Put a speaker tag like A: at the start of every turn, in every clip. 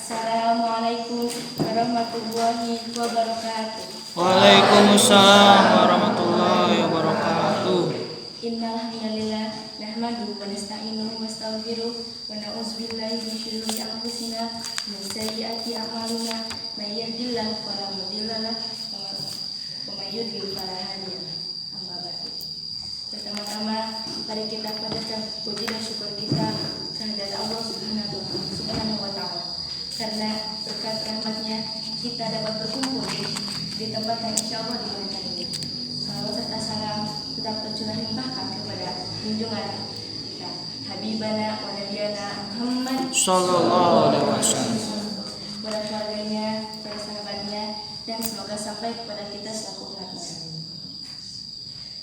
A: Assalamualaikum warahmatullahi wabarakatuh.
B: Waalaikumsalam warahmatullahi wabarakatuh.
A: Innal hamdalillah nahmaduhu wa nasta'inuhu wa nastaghfiruh wa na'udzubillahi min syururi anfusina wa min sayyiati a'malina may yahdihillahu fala mudilla lahu wa may yudlil fala hadiya lahu. Amma ba'du. Pertama-tama mari kita panjatkan puji dan syukur kita kehadirat Allah Subhanahu wa taala. Karena berkat rahmatnya kita dapat berkumpul di tempat yang insya Allah dimuliakan ini. Salawat serta salam tetap tercurah limpahkan kepada junjungan kita Habibana wa Nabiyana Muhammad
B: Sallallahu alaihi wasallam,
A: kepada keluarganya, para sahabatnya, dan semoga sampai kepada kita selaku umatnya.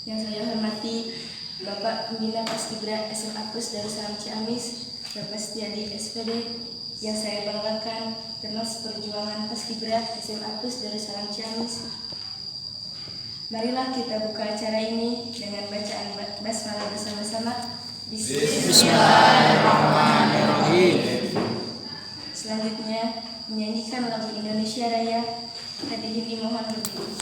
A: Yang saya hormati Bapak Pembina Paskibra SMA Plus Darussalam Ciamis, Bapak Setiadi SPD. Yang saya banggakan termas perjuangan Paskibra SMA Plus Darussalam Ciamis. Marilah kita buka acara ini dengan bacaan basmalah bersama-sama.
B: Bismillahirrahmanirrahim.
A: Selanjutnya menyanyikan lagu Indonesia Raya. Hadirin dimohon berdiri.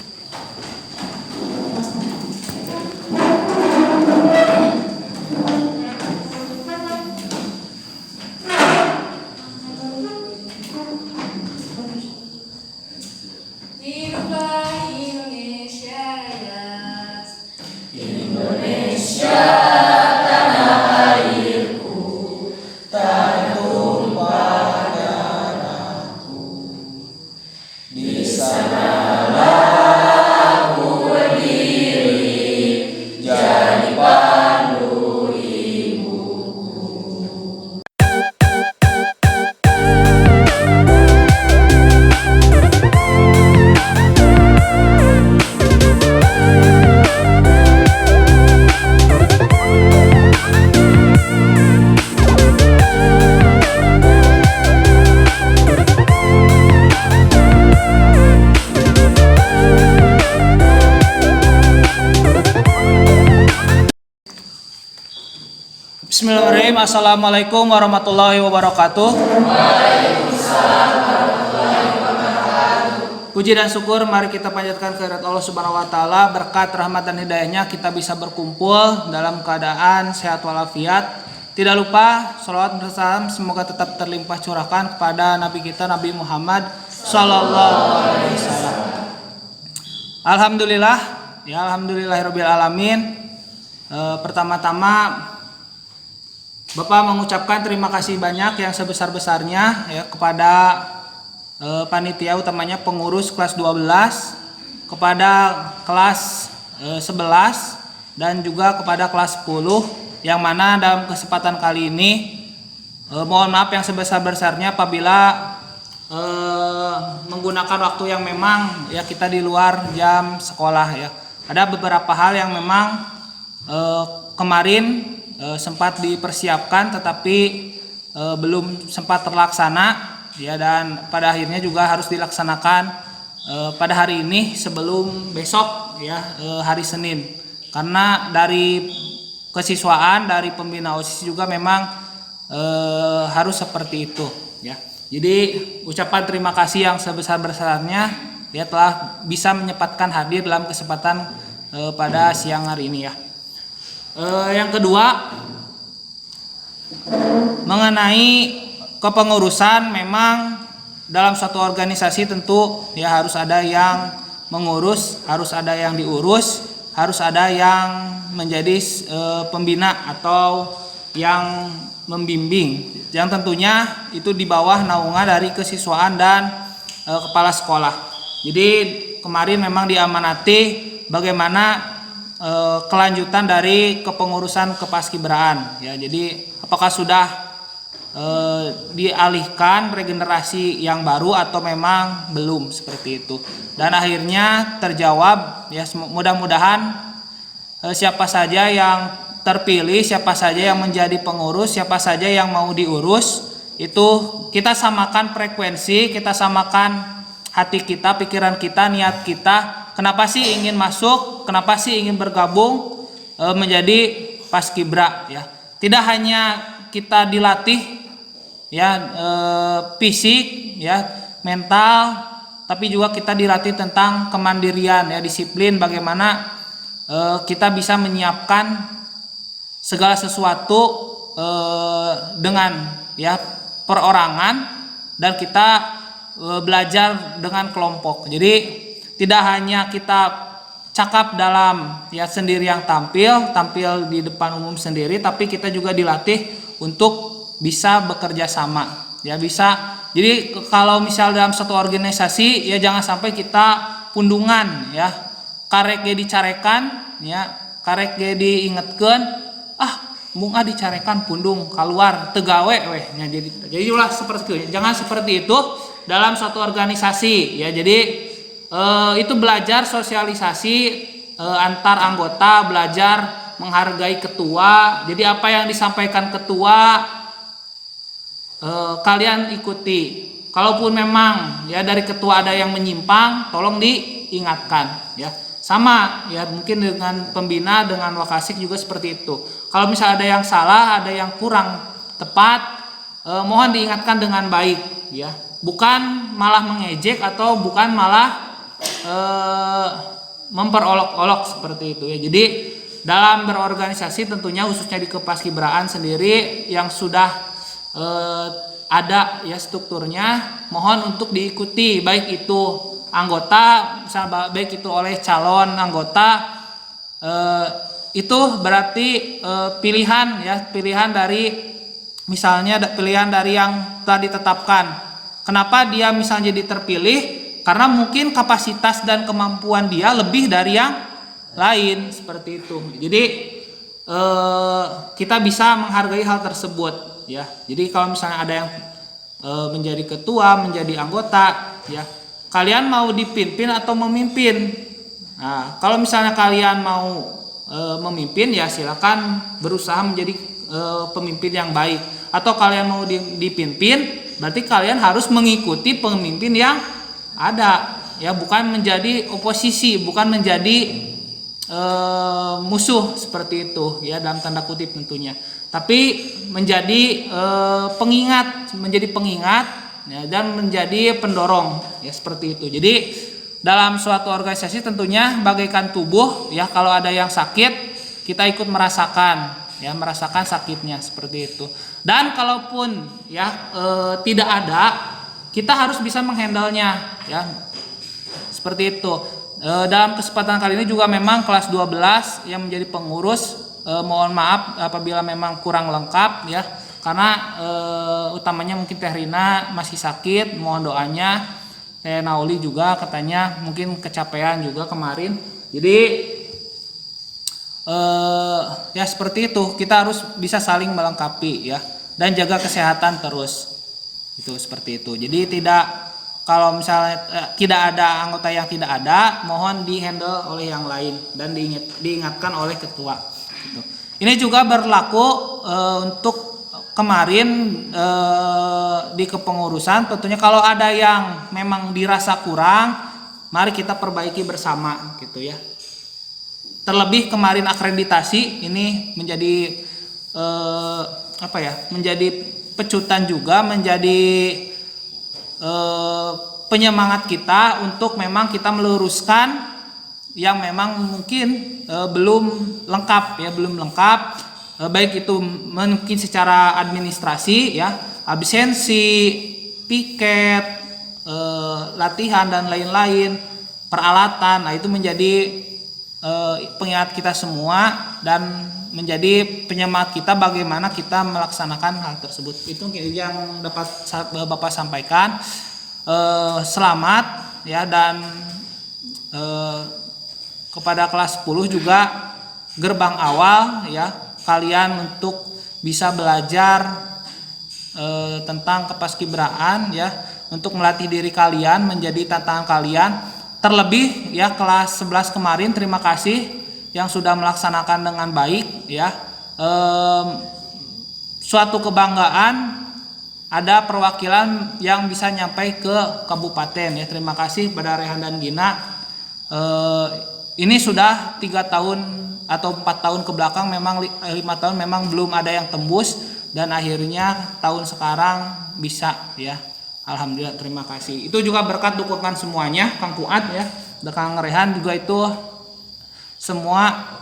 A: Hiduplah Indonesia Raya.
B: Indonesia tanah airku, tak tumpah darahku. Di sanalah aku berdiri, jadi pandu ibuku. Bismillahirrahmanirrahim. Assalamualaikum warahmatullahi wabarakatuh. Puji dan syukur mari kita panjatkan kehadirat Allah Subhanahu wa taala. Berkat rahmat dan hidayahnya kita bisa berkumpul dalam keadaan sehat walafiat. Tidak lupa sholawat bersalam semoga tetap terlimpah curahkan kepada Nabi kita Nabi Muhammad sallallahu alaihi wasallam. Alhamdulillah, ya alhamdulillahirabbil alamin. Pertama-tama Bapak mengucapkan terima kasih banyak yang sebesar-besarnya ya kepada panitia utamanya pengurus kelas 12, kepada kelas 11 dan juga kepada kelas 10 yang mana dalam kesempatan kali ini mohon maaf yang sebesar-besarnya apabila menggunakan waktu yang memang ya kita di luar jam sekolah ya. Ada beberapa hal yang memang kemarin sempat dipersiapkan tetapi belum sempat terlaksana ya, dan pada akhirnya juga harus dilaksanakan pada hari ini sebelum besok ya, hari Senin, karena dari kesiswaan dari pembina OSIS juga memang harus seperti itu ya. Jadi ucapan terima kasih yang sebesar-besarnya ya telah bisa menyempatkan hadir dalam kesempatan pada siang hari ini ya. Yang kedua, mengenai kepengurusan, memang dalam suatu organisasi tentu ya harus ada yang mengurus, harus ada yang diurus, harus ada yang menjadi pembina atau yang membimbing, yang tentunya itu di bawah naungan dari kesiswaan dan kepala sekolah. Jadi kemarin memang diamanati bagaimana kelanjutan dari kepengurusan kepaskibraan ya. Jadi apakah sudah dialihkan regenerasi yang baru atau memang belum, seperti itu. Dan akhirnya terjawab ya, mudah-mudahan siapa saja yang terpilih, siapa saja yang menjadi pengurus, siapa saja yang mau diurus, itu kita samakan frekuensi, kita samakan hati kita, pikiran kita, niat kita. Kenapa sih ingin masuk? Kenapa sih ingin bergabung menjadi paskibra ya? Tidak hanya kita dilatih ya fisik, ya mental, tapi juga kita dilatih tentang kemandirian, ya disiplin, bagaimana kita bisa menyiapkan segala sesuatu dengan ya perorangan, dan kita belajar dengan kelompok. Jadi tidak hanya kita cakap dalam ya sendiri yang tampil di depan umum sendiri, tapi kita juga dilatih untuk bisa bekerja sama, ya bisa. Jadi kalau misal dalam satu organisasi, ya jangan sampai kita pundungan, ya karek ge dicarekan, ya karek ge diingetkeun, bunga dicarekan pundung keluar tegawe weh, ya jadi ulah seperti itu. Jangan seperti itu dalam satu organisasi, ya. Jadi itu belajar sosialisasi antar anggota, belajar menghargai ketua. Jadi apa yang disampaikan ketua kalian ikuti. Kalaupun memang ya dari ketua ada yang menyimpang, tolong diingatkan, ya. Sama ya mungkin dengan pembina, dengan wakasik juga seperti itu. Kalau misalnya ada yang salah, ada yang kurang tepat, mohon diingatkan dengan baik, ya. Bukan malah mengejek atau bukan malah memperolok-olok seperti itu, ya. Jadi dalam berorganisasi tentunya khususnya di Kepaskibraan sendiri yang sudah ada ya strukturnya, mohon untuk diikuti, baik itu anggota, misalnya baik itu oleh calon anggota, itu berarti pilihan, ya pilihan dari misalnya pilihan dari yang telah ditetapkan. Kenapa dia misalnya jadi terpilih? Karena mungkin kapasitas dan kemampuan dia lebih dari yang lain, seperti itu. Jadi kita bisa menghargai hal tersebut, ya. Jadi kalau misalnya ada yang menjadi ketua, menjadi anggota, ya kalian mau dipimpin atau memimpin. Nah, kalau misalnya kalian mau memimpin, ya silakan berusaha menjadi pemimpin yang baik. Atau kalian mau dipimpin, berarti kalian harus mengikuti pemimpin yang ada, ya bukan menjadi oposisi, bukan menjadi musuh seperti itu, ya dalam tanda kutip tentunya. Tapi menjadi pengingat, ya, dan menjadi pendorong, ya seperti itu. Jadi dalam suatu organisasi tentunya bagaikan tubuh, ya kalau ada yang sakit kita ikut merasakan, ya merasakan sakitnya seperti itu. Dan kalaupun ya tidak ada, kita harus bisa menghandlenya, ya seperti itu. Dalam kesempatan kali ini juga memang kelas 12 yang menjadi pengurus, mohon maaf apabila memang kurang lengkap, ya karena utamanya mungkin Teh Rina masih sakit, mohon doanya. Teh Nauli juga katanya mungkin kecapean juga kemarin. Jadi ya seperti itu, kita harus bisa saling melengkapi, ya, dan jaga kesehatan terus, itu seperti itu. Jadi tidak, kalau misalnya tidak ada anggota yang tidak ada, mohon dihandle oleh yang lain dan diingatkan oleh ketua, gitu. Ini juga berlaku untuk kemarin di kepengurusan. Tentunya kalau ada yang memang dirasa kurang, mari kita perbaiki bersama, gitu ya. Terlebih kemarin akreditasi ini menjadi menjadi pecutan juga, menjadi penyemangat kita untuk memang kita meluruskan yang memang mungkin belum lengkap, ya belum lengkap, baik itu mungkin secara administrasi, ya absensi, piket, latihan dan lain-lain, peralatan. Nah itu menjadi pengingat kita semua dan menjadi penyemangat kita bagaimana kita melaksanakan hal tersebut. Itu yang dapat Bapak sampaikan. Selamat, ya, dan kepada kelas 10 juga gerbang awal, ya kalian untuk bisa belajar tentang kepaskibraan, ya untuk melatih diri kalian menjadi tantangan kalian. Terlebih ya kelas 11 kemarin, terima kasih yang sudah melaksanakan dengan baik, ya. Suatu kebanggaan ada perwakilan yang bisa nyampai ke kabupaten, ya. Terima kasih pada Rehan dan Gina. Ini sudah 3 tahun atau 4 tahun ke belakang, memang 5 tahun memang belum ada yang tembus, dan akhirnya tahun sekarang bisa ya. Alhamdulillah, terima kasih. Itu juga berkat dukungan semuanya, Kang Fuad ya, dan Kang Rehan juga, itu semua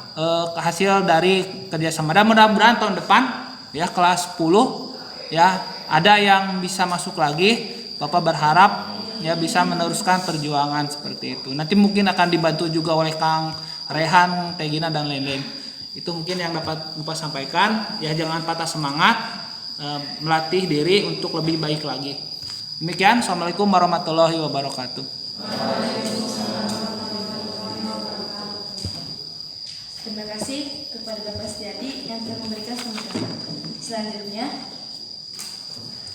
B: hasil dari kerjasama. Dan mudah-mudahan tahun depan ya kelas 10 ya ada yang bisa masuk lagi. Bapak berharap ya bisa meneruskan perjuangan seperti itu. Nanti mungkin akan dibantu juga oleh Kang Rehan, Tegina dan lain-lain. Itu mungkin yang dapat Bapak sampaikan. Ya jangan patah semangat, melatih diri untuk lebih baik lagi. Demikian, Assalamualaikum warahmatullahi wabarakatuh.
A: Terima kasih kepada Bapak Setiadi yang telah memberikan sambutan. Selanjutnya,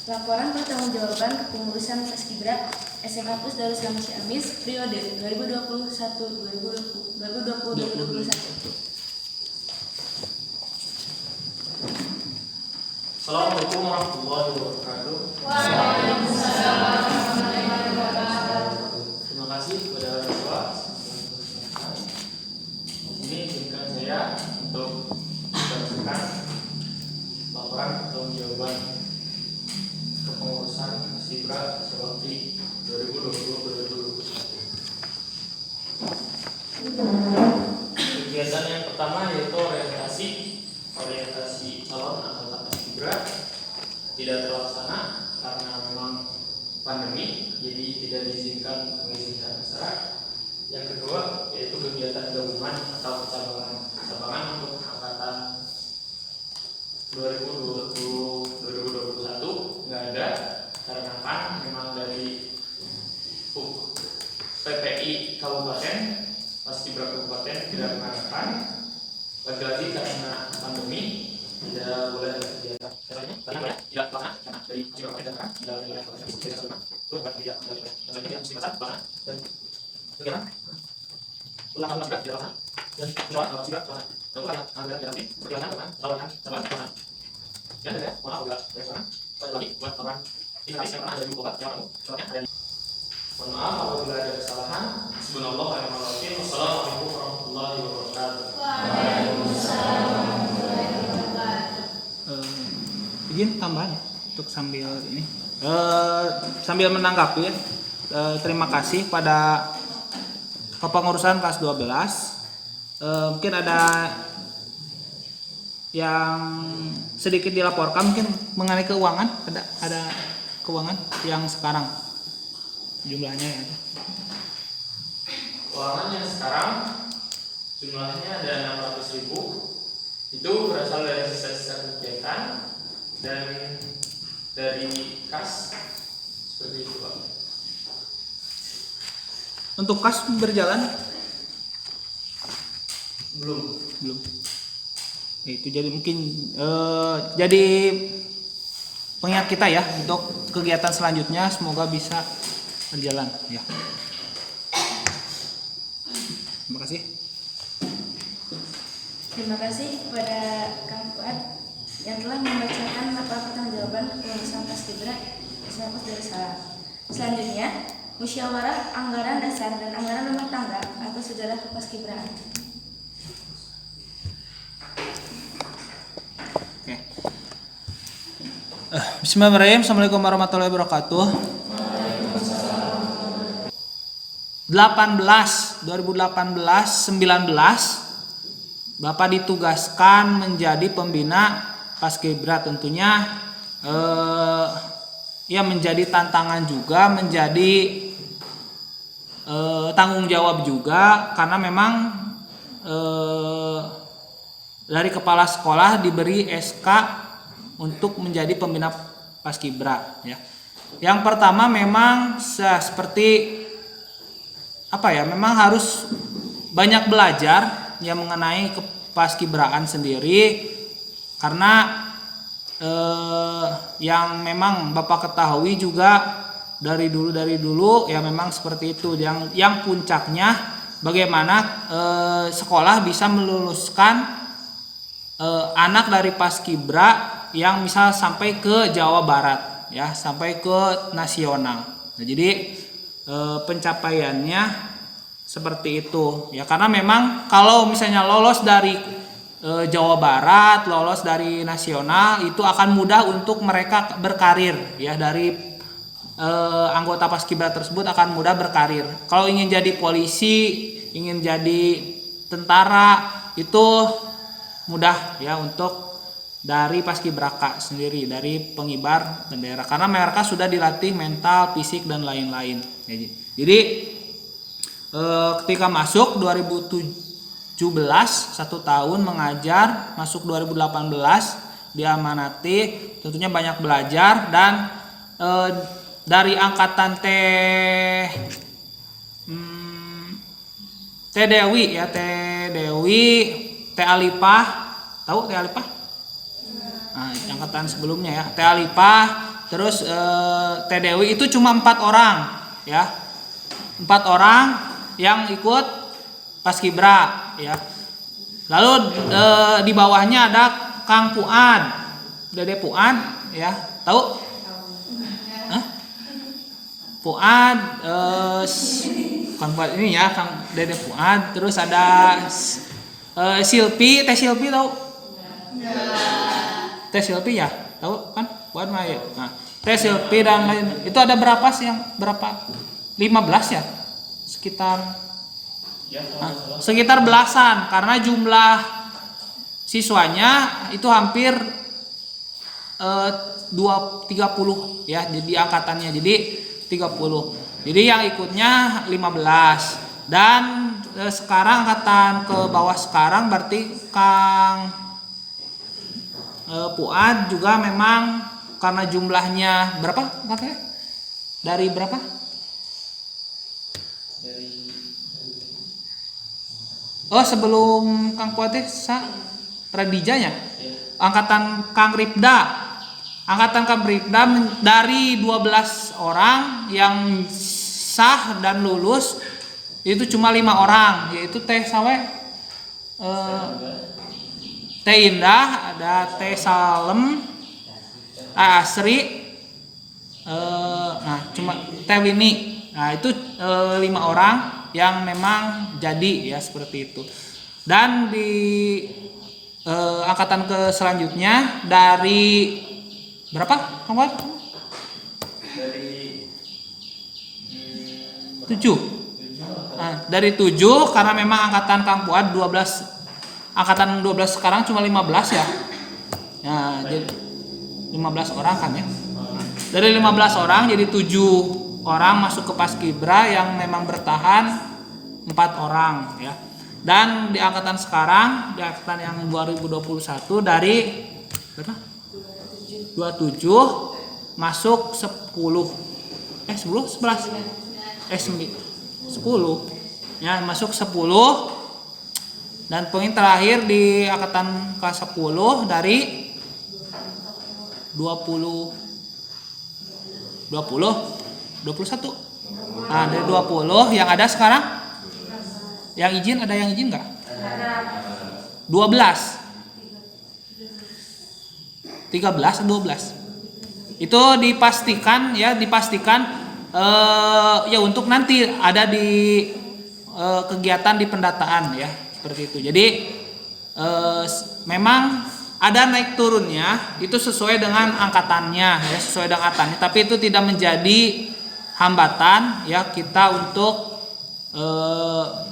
A: laporan pertanggungjawaban kepengurusan Paskibra SMA Pus Darussalam Ciamis periode 2021.
C: Assalamualaikum warahmatullahi wabarakatuh. Terima kasih kepada orang tua. Di sini izinkan saya untuk membacakan laporan pertanggungjawaban kepengurusan Paskibra Sewakti 2020-2021. Kegiatan yang pertama yaitu orientasi calon anggota Paskibra tidak terlaksana karena memang pandemi, jadi tidak diizinkan mengizinkan acara. Yang kedua yaitu kegiatan gabungan atau cabangan untuk angkatan 2020-2021 nggak ada, karena kan memang dari PPI Kabupaten, Paskibra Kabupaten tidak mengadakan. Lagi-lagi karena pandemi tidak boleh ada kegiatan. Caranya tidak pelaksanaan karena dari Kabupaten dan tidak boleh pelaksanaan kegiatan. Itu bukan tidak mesti masak pelaksanaan dan kegiatan ulang tahun tidak pelaksanaan dan penjualan tidak pelaksanaan. Lalu karena anggaran kita nanti perjalanan pelaksanaan pelaksanaan. Dan ada mohon maaf juga pelaksanaan. Lagi buat orang Indonesia yang pernah ada di Bogor, yang kamu soalnya ada. Mohon maaf apabila ada kesalahan. Subhanallah wa ni'mal wakil. Wassalamualaikum warahmatullahi wabarakatuh.
B: Izin tambahan untuk sambil ini, sambil menanggapi ya, terima kasih pada kepengurusan kelas 12. Mungkin ada yang sedikit dilaporkan mungkin mengenai keuangan, ada keuangan yang sekarang jumlahnya ya.
C: Keuangan yang sekarang jumlahnya ada 600.000. Itu berasal dari sisa-sisa kegiatan dan dari kas seperti itu, Pak.
B: Untuk kas berjalan
C: Belum.
B: Itu jadi mungkin jadi pengingat kita ya untuk kegiatan selanjutnya, semoga bisa berjalan ya. Terima kasih.
A: Terima kasih kepada Kang Fuad yang telah membacakan laporan pertanggungjawaban kepengurusan Paskibra SMA Pus Darussalam. Selanjutnya, musyawarah anggaran dasar dan anggaran rumah tangga atau sejarah kepaskibraan.
B: Oke. Bismillahirrahmanirrahim. Assalamualaikum warahmatullahi wabarakatuh. 2018 19 Bapak ditugaskan menjadi pembina Paskibra, tentunya ya menjadi tantangan juga, menjadi tanggung jawab juga, karena memang dari kepala sekolah diberi SK untuk menjadi pembina Paskibra ya. Yang pertama memang seperti apa ya, memang harus banyak belajar ya mengenai kepaskibraan sendiri, karena yang memang Bapak ketahui juga dari dulu ya memang seperti itu, yang puncaknya bagaimana sekolah bisa meluluskan anak dari Paskibra yang misal sampai ke Jawa Barat ya, sampai ke nasional. Nah, jadi pencapaiannya seperti itu ya, karena memang kalau misalnya lolos dari Jawa Barat, lolos dari nasional, itu akan mudah untuk mereka berkarir ya, dari anggota Paskibra tersebut akan mudah berkarir. Kalau ingin jadi polisi, ingin jadi tentara, itu mudah ya untuk dari Paskibraka sendiri, dari pengibar bendera, karena mereka sudah dilatih mental, fisik dan lain-lain. Jadi ketika masuk 2017 1 tahun mengajar, masuk 2018 diamanati, tentunya banyak belajar. Dan dari angkatan Teh Dewi ya, Teh Alipah, tahu Teh Alipah? Nah, angkatan sebelumnya ya, Teh Alipah, terus Teh Dewi, itu cuma 4 orang ya, 4 orang yang ikut Paskibra ya. Lalu di bawahnya ada Kang Puan, Dede Puan ya, tahu? Hah? Puan, Kang Puan ini ya, Kang Dede Puan. Terus ada Silpi, Teh Silpi tahu? Teh Silpi ya, tahu kan? Puan mah ya. Nah, Teh Silpi dan lain itu ada berapa sih, yang berapa? 15 ya, sekitar. Sekitar belasan, karena jumlah siswanya itu hampir 30 ya, jadi angkatannya jadi 30. Jadi yang ikutnya 15. Dan sekarang angkatan ke bawah sekarang berarti Kang Puad juga memang karena jumlahnya berapa katanya? Dari berapa? Oh, sebelum Kang Puad Radijanya, angkatan Kang Ripda. Angkatan Kang Ripda dari 12 orang yang sah dan lulus itu cuma 5 orang, yaitu Teh Sawe, Teh Indah, ada Teh Salem, Asri, nah cuma Teh Winnie. Nah itu 5 orang yang memang jadi ya, seperti itu. Dan di angkatan ke selanjutnya dari berapa Kang Wad? Dari 7. Nah, dari 7 karena memang angkatan Kang Puad 12, angkatan 12 sekarang cuma 15 ya. Nah, jadi 15 orang kan ya. Dari 15 orang jadi 7 orang masuk ke Paskibra yang memang bertahan 4 orang ya. Dan di angkatan sekarang, di angkatan yang 2021 dari berapa? 27 masuk 10. 10 11. 10 ya, masuk 10. Dan poin terakhir di angkatan kelas 10 dari 21. Nah, dari 20 yang ada sekarang, yang izin, ada yang izin nggak? 12. 13 atau 12. Itu dipastikan ya, ya untuk nanti ada di kegiatan di pendataan ya, seperti itu. Jadi memang ada naik turunnya, itu sesuai dengan angkatannya ya, sesuai dengan angkatannya, tapi itu tidak menjadi hambatan ya kita untuk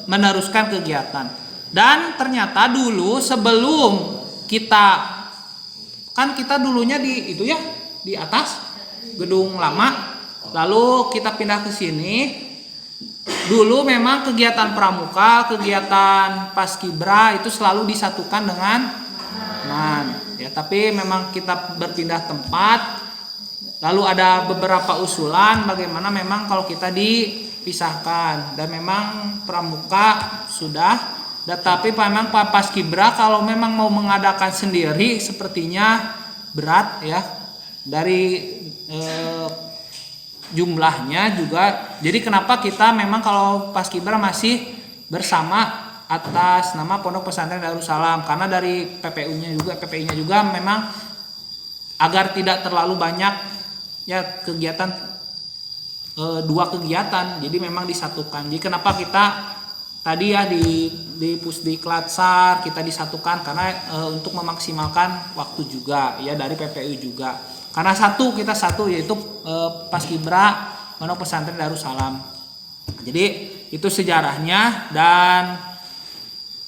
B: meneruskan kegiatan. Dan ternyata dulu sebelum kita dulunya di itu ya, di atas gedung lama, lalu kita pindah ke sini. Dulu memang kegiatan pramuka, kegiatan Paskibra itu selalu disatukan dengan ya, tapi memang kita berpindah tempat, lalu ada beberapa usulan bagaimana memang kalau kita dipisahkan, dan memang pramuka sudah, tetapi memang Paskibra kalau memang mau mengadakan sendiri sepertinya berat ya, dari jumlahnya juga. Jadi kenapa kita memang kalau Paskibra masih bersama atas nama Pondok Pesantren Darussalam, karena dari PPI-nya juga memang agar tidak terlalu banyak ya kegiatan, 2 kegiatan, jadi memang disatukan. Jadi kenapa kita tadi ya di di Pusdiklat SAR kita disatukan karena untuk memaksimalkan waktu juga ya dari PPU juga. Karena kita satu yaitu Paskibra Pondok Pesantren Darussalam. Jadi itu sejarahnya dan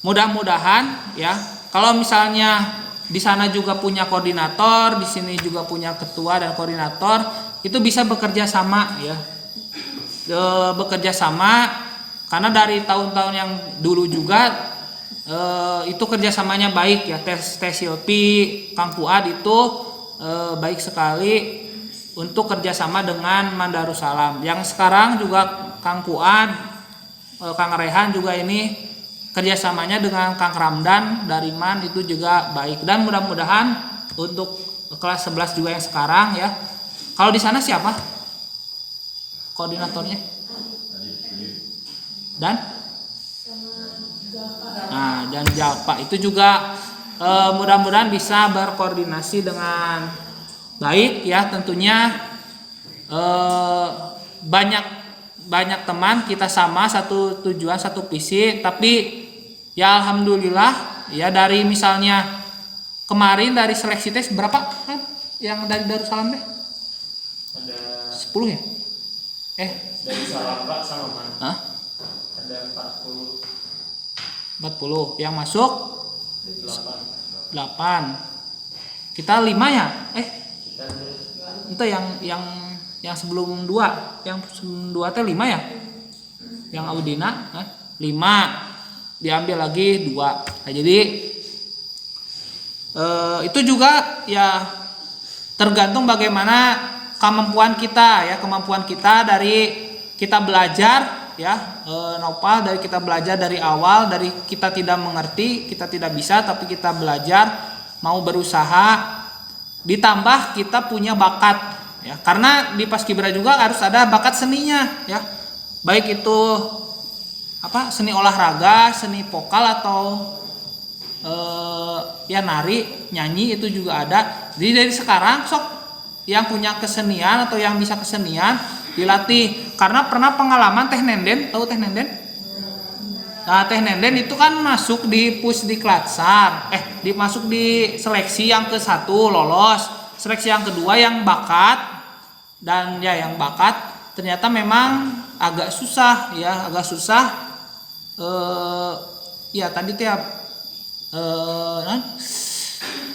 B: mudah-mudahan ya kalau misalnya di sana juga punya koordinator, di sini juga punya ketua dan koordinator, itu bisa bekerja sama ya. Bekerja sama karena dari tahun-tahun yang dulu juga itu kerjasamanya baik ya. Teh Silpi, Kang Fuad itu baik sekali untuk kerjasama dengan Mandarussalam. Yang sekarang juga Kang Fuad, Kang Rehan juga ini kerjasamanya dengan Kang Ramdan dari MAN itu juga baik. Dan mudah-mudahan untuk kelas 11 juga yang sekarang ya. Kalau di sana siapa koordinatornya? Dan dan Jalpa itu juga mudah-mudahan bisa berkoordinasi dengan baik ya. Tentunya banyak teman kita sama satu tujuan satu visi, tapi ya alhamdulillah ya dari misalnya kemarin dari seleksi tes berapa kan yang dari Darussalam deh?
C: Ada
B: 10 ya?
C: Dari Salapa sama Man.
B: Hah?
C: Ada 40
B: yang masuk 8. Kita 5 ya?
C: Kita
B: Itu yang sebelum 2, yang sebelum 2 teh 5 ya? Yang Audina 5 diambil lagi 2. Nah, jadi itu juga ya tergantung bagaimana kemampuan kita dari kita belajar ya Nopal, dari kita belajar dari awal, dari kita tidak mengerti, kita tidak bisa, tapi kita belajar mau berusaha, ditambah kita punya bakat ya, karena di Paskibra juga harus ada bakat seninya ya, baik itu seni olahraga, seni vokal atau ya nari, nyanyi itu juga ada. Jadi dari sekarang sok yang punya kesenian atau yang bisa kesenian dilatih, karena pernah pengalaman Teh Nenden, tahu Teh Nenden? Nah, Teh Nenden itu kan masuk di Pusdiklat SAR, masuk di seleksi yang ke-1 lolos, seleksi yang kedua yang bakat, dan ya yang bakat ternyata memang agak susah ya, ya tadi tuh ya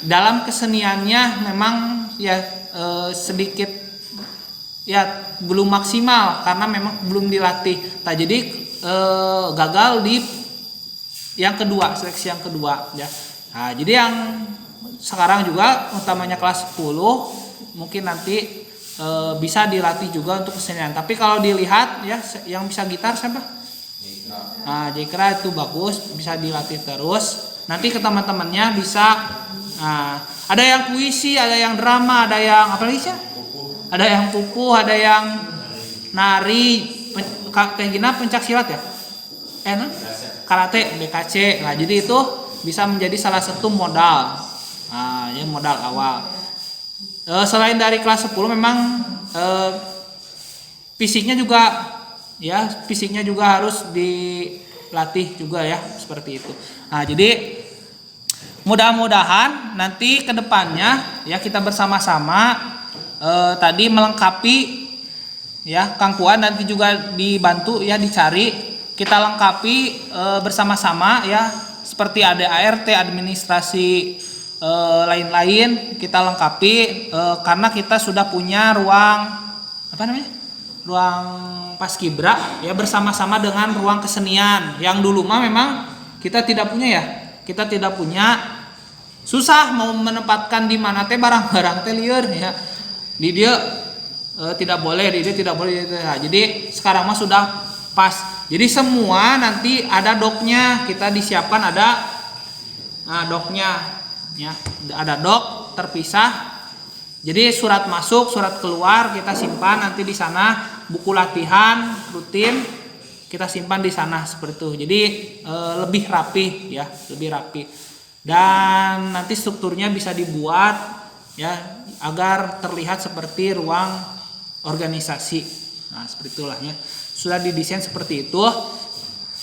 B: dalam keseniannya memang ya sedikit ya belum maksimal karena memang belum dilatih. Nah, jadi gagal di yang kedua, seleksi yang kedua ya. Nah, jadi yang sekarang juga utamanya kelas 10 mungkin nanti bisa dilatih juga untuk kesenian. Tapi kalau dilihat ya yang bisa gitar siapa? Nah, Jekra itu bagus, bisa dilatih terus. Nanti ke teman-temannya bisa. Nah, ada yang puisi, ada yang drama, ada yang apa lagi sih? Ada yang pupuh, ada yang nari, Teh Gina pencak silat ya? Karate, BKC. Nah, jadi itu bisa menjadi salah satu modal. Nah, ya modal awal. Selain dari kelas 10 memang fisiknya juga harus dilatih juga ya, seperti itu. Nah, jadi mudah-mudahan nanti ke depannya ya kita bersama-sama tadi melengkapi ya, Kang Puan nanti juga dibantu ya, dicari kita lengkapi bersama-sama ya, seperti ada ART, administrasi lain-lain kita lengkapi karena kita sudah punya ruang Paskibra ya, bersama-sama dengan ruang kesenian yang dulu mah memang kita tidak punya susah mau menempatkan di mana teh barang-barang teh lieur ya, di dia tidak boleh. Nah, jadi sekarang mah sudah pas, jadi semua nanti ada doknya, kita disiapkan ada doknya ya, ada dok terpisah. Jadi surat masuk, surat keluar kita simpan nanti di sana, buku latihan rutin kita simpan di sana seperti itu. Jadi lebih rapi ya, dan nanti strukturnya bisa dibuat ya agar terlihat seperti ruang organisasi. Nah, seperti itulah ya. Sudah didesain seperti itu.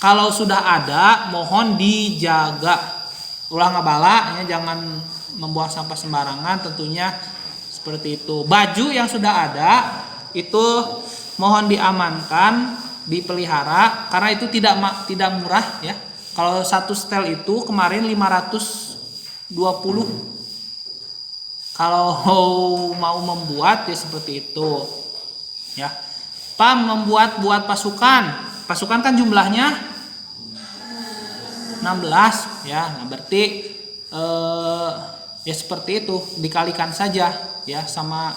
B: kalau sudah ada mohon dijaga. Ulah ngabala ya, jangan membuang sampah sembarangan tentunya seperti itu. Baju yang sudah ada itu mohon diamankan, dipelihara karena itu tidak murah ya. Kalau satu setel itu kemarin 520. Kalau mau membuat ya seperti itu ya. Membuat pasukan. Pasukan kan jumlahnya 16 ya. Nah, berarti ya seperti itu, dikalikan saja ya sama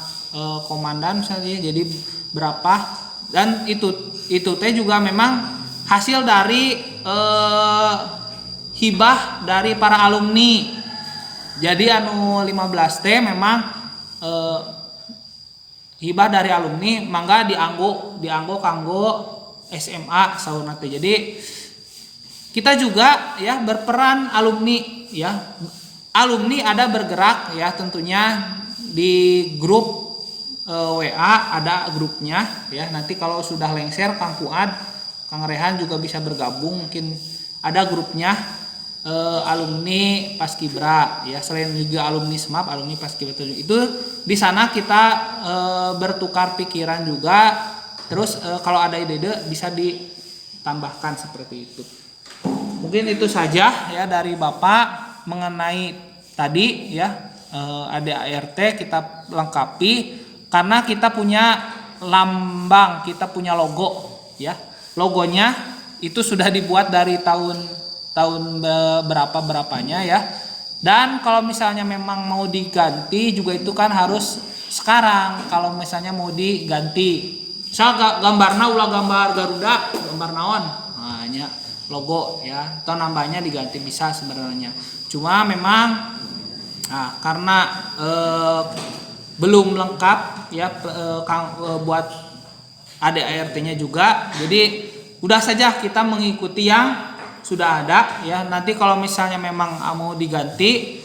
B: komandan misalnya, jadi berapa. Dan itu teh juga memang hasil dari hibah dari para alumni. Jadi anu 15 teh memang hibah dari alumni, mangga dianggo kanggo SMA saurna teh. Jadi kita juga ya berperan alumni ya. Alumni ada bergerak ya tentunya di grup WA, ada grupnya ya. Nanti kalau sudah lengser Kang Fuad, Kang Rehan juga bisa bergabung, mungkin ada grupnya alumni Paskibra ya. Selain juga alumni SMAP, alumni Paskibra itu di sana kita bertukar pikiran juga. Terus kalau ada ide-ide bisa ditambahkan seperti itu. Mungkin itu saja ya dari Bapak mengenai tadi ya ADART kita lengkapi karena kita punya lambang, kita punya logo ya. Logonya itu sudah dibuat dari tahun berapanya ya. Dan kalau misalnya memang mau diganti juga itu kan harus sekarang. Kalau misalnya mau diganti, misal gambarna ulah gambar Garuda, gambar naon, hanya logo ya, atau nambahnya diganti bisa sebenarnya. Cuma memang karena belum lengkap ya buat ADART-nya juga, jadi udah saja kita mengikuti yang sudah ada ya. Nanti kalau misalnya memang mau diganti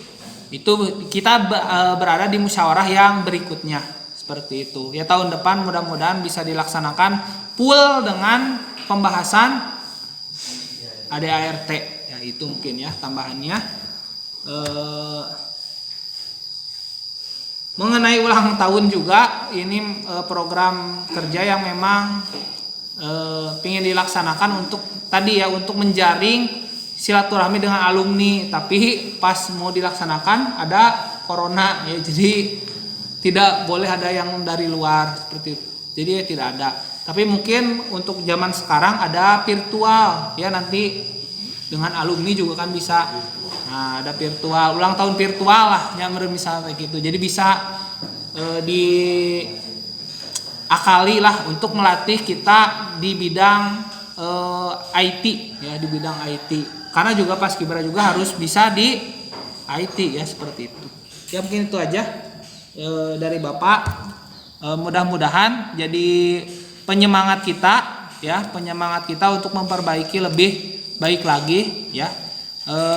B: itu kita berada di musyawarah yang berikutnya seperti itu ya. Tahun depan mudah-mudahan bisa dilaksanakan full dengan pembahasan ADART ya. Itu mungkin ya tambahannya. Mengenai ulang tahun juga ini program kerja yang memang ingin dilaksanakan untuk tadi ya, untuk menjaring silaturahmi dengan alumni, tapi pas mau dilaksanakan ada corona ya, jadi tidak boleh ada yang dari luar seperti itu, jadi ya tidak ada. Tapi mungkin untuk zaman sekarang ada virtual ya, nanti dengan alumni juga kan bisa. Nah, ada virtual, ulang tahun virtual lah yang misalnya kayak gitu. Jadi bisa diakali lah untuk melatih kita di bidang IT ya, di bidang IT. Karena juga Paskibra juga harus bisa di IT ya, seperti itu. Ya mungkin itu aja dari Bapak. Mudah-mudahan jadi penyemangat kita ya, penyemangat kita untuk memperbaiki lebih baik lagi ya.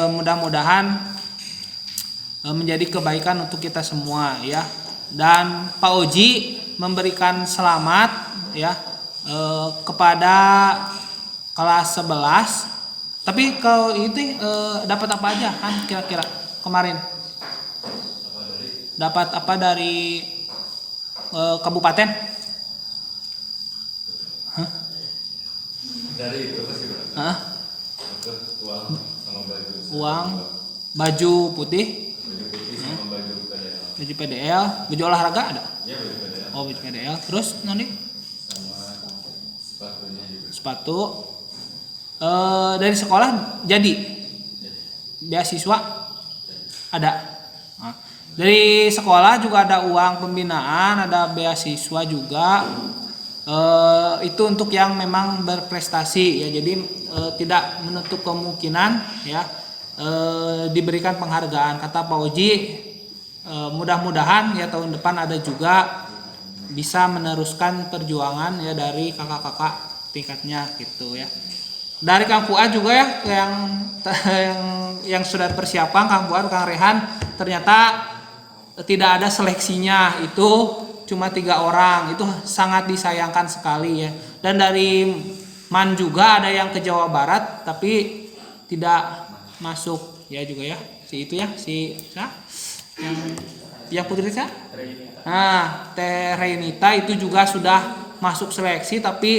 B: Mudah-mudahan menjadi kebaikan untuk kita semua ya. Dan Pak Oji memberikan selamat ya kepada kelas 11. Tapi kalau itu dapat apa aja kan kira-kira kemarin? Dapat apa dari kabupaten? Hah?
D: Dari itu pasti berapa?
B: Hah?
D: Uang sama baju.
B: Uang, baju putih,
D: Baju putih sama baju PDL.
B: baju PDL, baju olahraga ada?
D: Ya baju PDL.
B: Oh, baju PDL. Terus nanti
D: Sama sepatunya juga.
B: sepatu. Dari sekolah jadi beasiswa ada. Nah, dari sekolah juga ada uang pembinaan, ada beasiswa juga. Itu untuk yang memang berprestasi ya, jadi tidak menutup kemungkinan ya diberikan penghargaan. Kata Pak Oji, mudah-mudahan ya tahun depan ada juga bisa meneruskan perjuangan ya dari kakak-kakak tingkatnya gitu ya. Dari Kang Fuad juga ya yang sudah persiapan, Kang Fuad, Kang Rehan, ternyata tidak ada seleksinya, itu cuma 3 orang, itu sangat disayangkan sekali ya. Dan dari Man juga ada yang ke Jawa Barat tapi tidak masuk ya juga ya. Si itu ya, si yang Putri Sa? Nah, Teh Renita itu juga sudah masuk seleksi tapi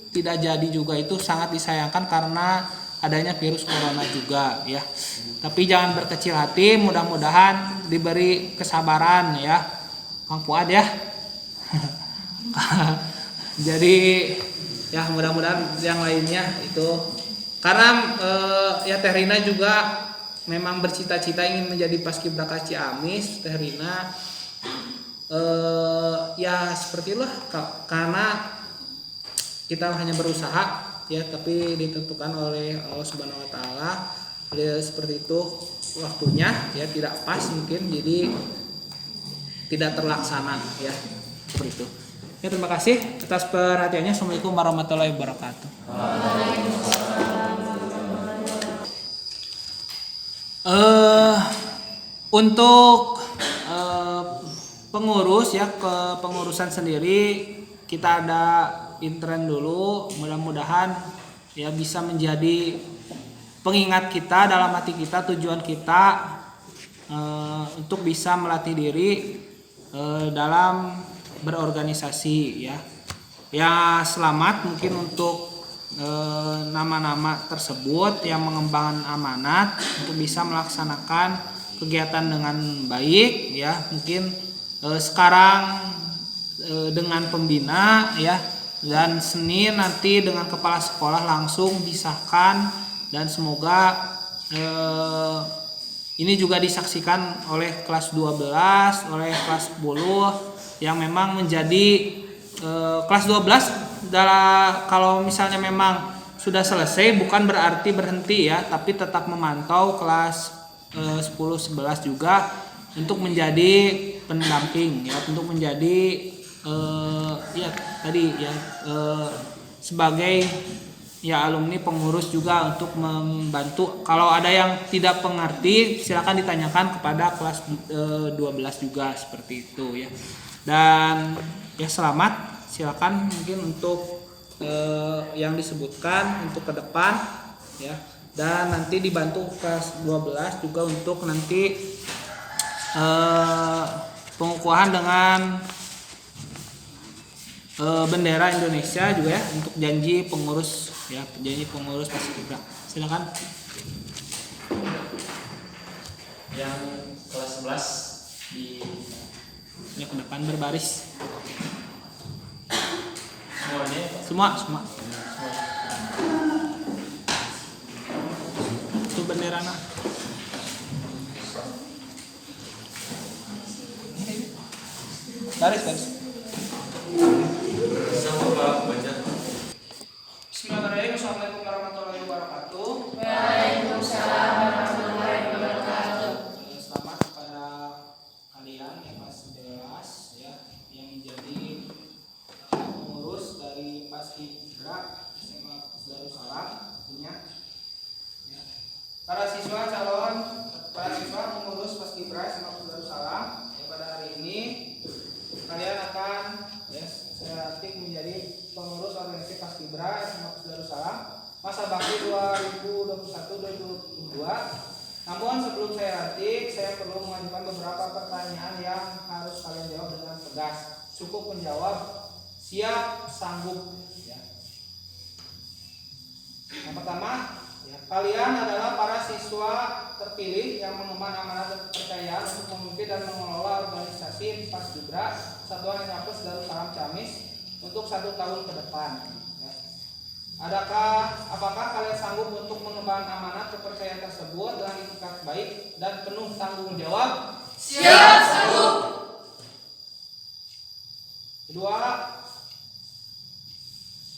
B: tidak jadi juga. Itu sangat disayangkan karena adanya virus corona juga ya. Tapi jangan berkecil hati, mudah-mudahan diberi kesabaran ya Kang Fuad ya. Jadi ya mudah-mudahan yang lainnya itu karena ya Teh Rina juga memang bercita-cita ingin menjadi paskibraka Ciamis. Teh Rina ya seperti itulah karena kita hanya berusaha ya, tapi ditentukan oleh Allah Subhanahu wa taala. Seperti itu waktunya ya tidak pas mungkin, jadi tidak terlaksana ya seperti itu. Ya, terima kasih atas perhatiannya. Assalamualaikum warahmatullahi wabarakatuh. Untuk pengurus ya, kepengurusan sendiri kita ada intern dulu, mudah-mudahan ya bisa menjadi pengingat kita dalam hati kita, tujuan kita untuk bisa melatih diri dalam berorganisasi ya. Ya selamat mungkin untuk nama-nama tersebut yang mengembangkan amanat untuk bisa melaksanakan kegiatan dengan baik ya. Mungkin sekarang dengan pembina ya, dan Senin nanti dengan kepala sekolah langsung disahkan, dan semoga ini juga disaksikan oleh kelas 12, oleh kelas 10 yang memang menjadi kelas 12 kalau misalnya memang sudah selesai bukan berarti berhenti ya, tapi tetap memantau kelas 10 11 juga untuk menjadi pendamping ya, untuk menjadi ya tadi ya sebagai ya alumni pengurus juga untuk membantu. Kalau ada yang tidak mengerti silakan ditanyakan kepada kelas 12 juga seperti itu ya. Dan ya selamat, silakan mungkin untuk yang disebutkan untuk ke depan ya, dan nanti dibantu kelas 12 juga untuk nanti pengukuhan dengan bendera Indonesia juga ya, untuk janji pengurus ya, janji pengurus paskibra. Silakan.
C: Yang kelas 11 di
B: Ya ke depan berbaris.
C: semuanya.
B: Semua. Itu benderana. Baris. Bismillahirrahmanirrahim. Assalamualaikum warahmatullahi wabarakatuh.
A: Waalaikumsalam warahmatullahi wabarakatuh.
B: Selamat kepada kalian yang kelas 11 ya, yang menjadi pengurus dari Paskibra SMA Darussalam tentunya. Ya. Para siswa pengurus Paskibra SMA Darussalam ya, pada hari ini kalian akan ya saya lantik menjadi pengurus organisasi Paskibra SMA Darussalam masa bakti 2021-2022. Namun sebelum saya lantik, saya perlu mengajukan beberapa pertanyaan yang harus kalian jawab dengan tegas. Cukup menjawab siap, sanggup ya. Yang pertama ya, kalian adalah para siswa terpilih yang mengemban amanat dan kepercayaan untuk memimpin dan mengelola organisasi Paskibra Satuan Kampus Darussalam Ciamis untuk 1 tahun ke depan ya. Apakah kalian sanggup untuk mengemban amanat kepercayaan tersebut dengan itikat baik dan penuh tanggung jawab?
A: Siap, sanggup.
B: Kedua,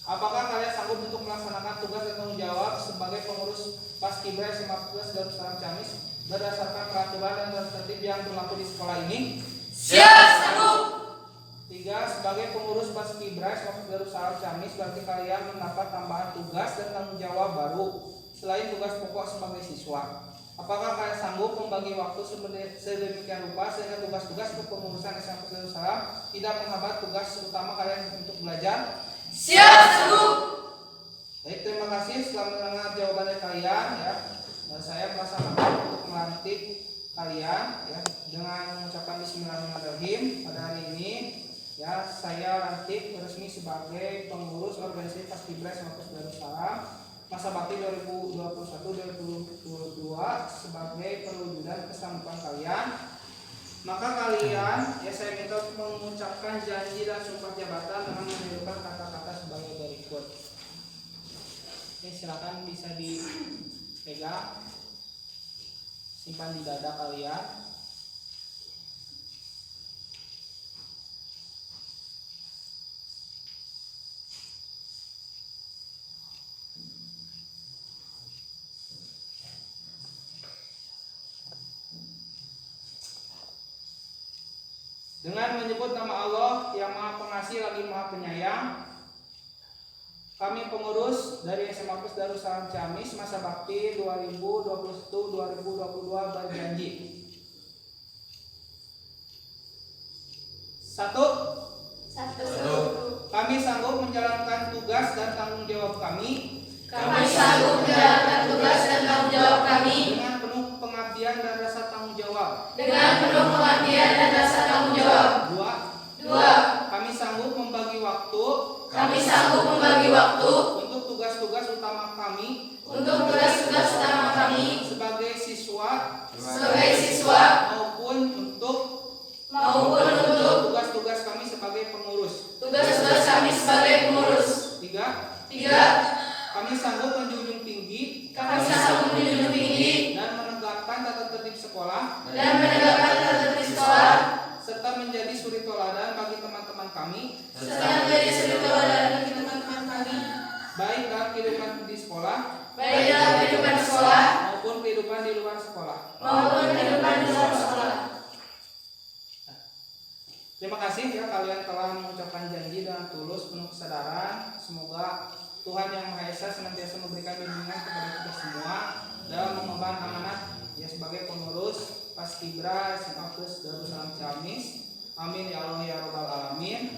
B: apakah kalian sanggup untuk melaksanakan tugas dan tanggung jawab sebagai pengurus Paskibra SMA Darussalam Ciamis berdasarkan peraturan dan tertib yang berlaku di sekolah ini?
A: Siap, sanggup.
B: 3. Sebagai pengurus Paskibra SMA Darussalam Ciamis berarti kalian mendapat tambahan tugas dan tanggung jawab baru selain tugas pokok sebagai siswa. Apakah kalian sanggup membagi waktu sedemikian rupa sehingga tugas-tugas kepengurusan SMA Darussalam tidak menghambat tugas utama kalian untuk belajar?
A: Siap, sanggup.
B: Baik, terima kasih setelah mendengar jawaban dari kalian ya. Saya merasa bangga untuk melantik kalian ya dengan mengucapkan Bismillahirrahmanirrahim. Pada hari ini ya saya lantik resmi sebagai pengurus organisasi Paskibra SMA Darussalam masa bakti 2021-2022 sebagai perwujudan kesanggupan kalian. Maka kalian ya saya minta untuk mengucapkan janji dan sumpah jabatan dengan menirukan kata-kata sebagai berikut. Oke, silakan bisa dipegang, simpan di dada kalian. Dengan menyebut nama Allah yang Maha Pengasih lagi Maha Penyayang, kami pengurus dari SMA Darussalam Ciamis masa bakti 2021-2022 berjanji. 1. Kami sanggup menjalankan tugas dan tanggung jawab kami.
A: Kami sanggup menjalankan tugas dan tanggung jawab kami
B: Dengan penuh pengabdian dan rasa tanggung jawab.
A: dengan penuh pengabdian dan rasa tanggung jawab.
B: 2. Kami sanggup membagi waktu.
A: Kami sanggup membagi waktu
B: Untuk tugas-tugas utama kami
A: untuk tugas-tugas utama kami
B: sebagai siswa maupun untuk tugas-tugas kami sebagai pengurus.
A: tugas-tugas kami sebagai pengurus.
B: 3.
A: 3.
B: Kami sanggup menjunjung tinggi
A: Kami sanggup menjunjung tinggi
B: dan menegakkan tata tertib sekolah serta menjadi suri teladan bagi teman-teman kami
A: serta menjadi suri teladan bagi teman-teman kami
B: baik dalam kehidupan di sekolah
A: baik dalam kehidupan sekolah
B: maupun kehidupan di luar sekolah.
A: maupun kehidupan di luar sekolah.
B: Terima kasih ya kalian telah mengucapkan janji dengan tulus penuh kesadaran. Semoga Tuhan Yang Maha Esa senantiasa memberikan bimbingan kepada kita semua dalam mengemban amanat ya sebagai pengurus Paskibra SMA Darussalam Ciamis. Amin ya Allah ya Rabbal Alamin.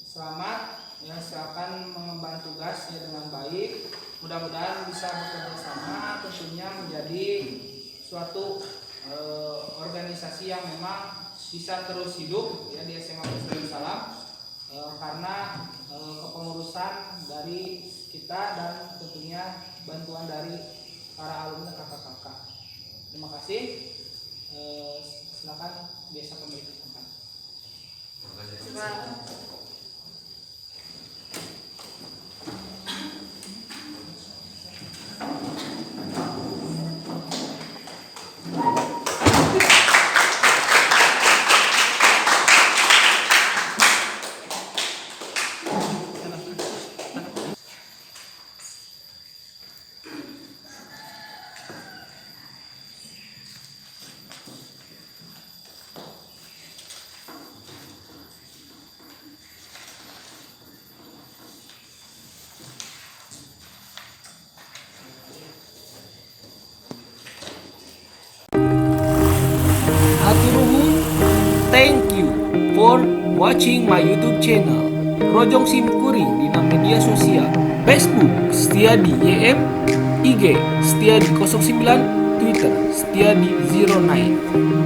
B: Selamat ya, silakan mengemban tugas ya dengan baik. Mudah-mudahan bisa bekerja sama tentunya menjadi suatu organisasi yang memang bisa terus hidup ya di SMA Darussalam karena kepengurusan dari kita dan tentunya bantuan dari para alumni kakak-kakak. Terima kasih. Silakan biasa pemilik tempat.
D: Terima kasih.
B: Hatur nuhun. Thank you for watching my YouTube channel. Rojong Sim Kuring di media sosial Facebook Setiadi YM, IG Setiadi 09, Twitter Setiadi 09.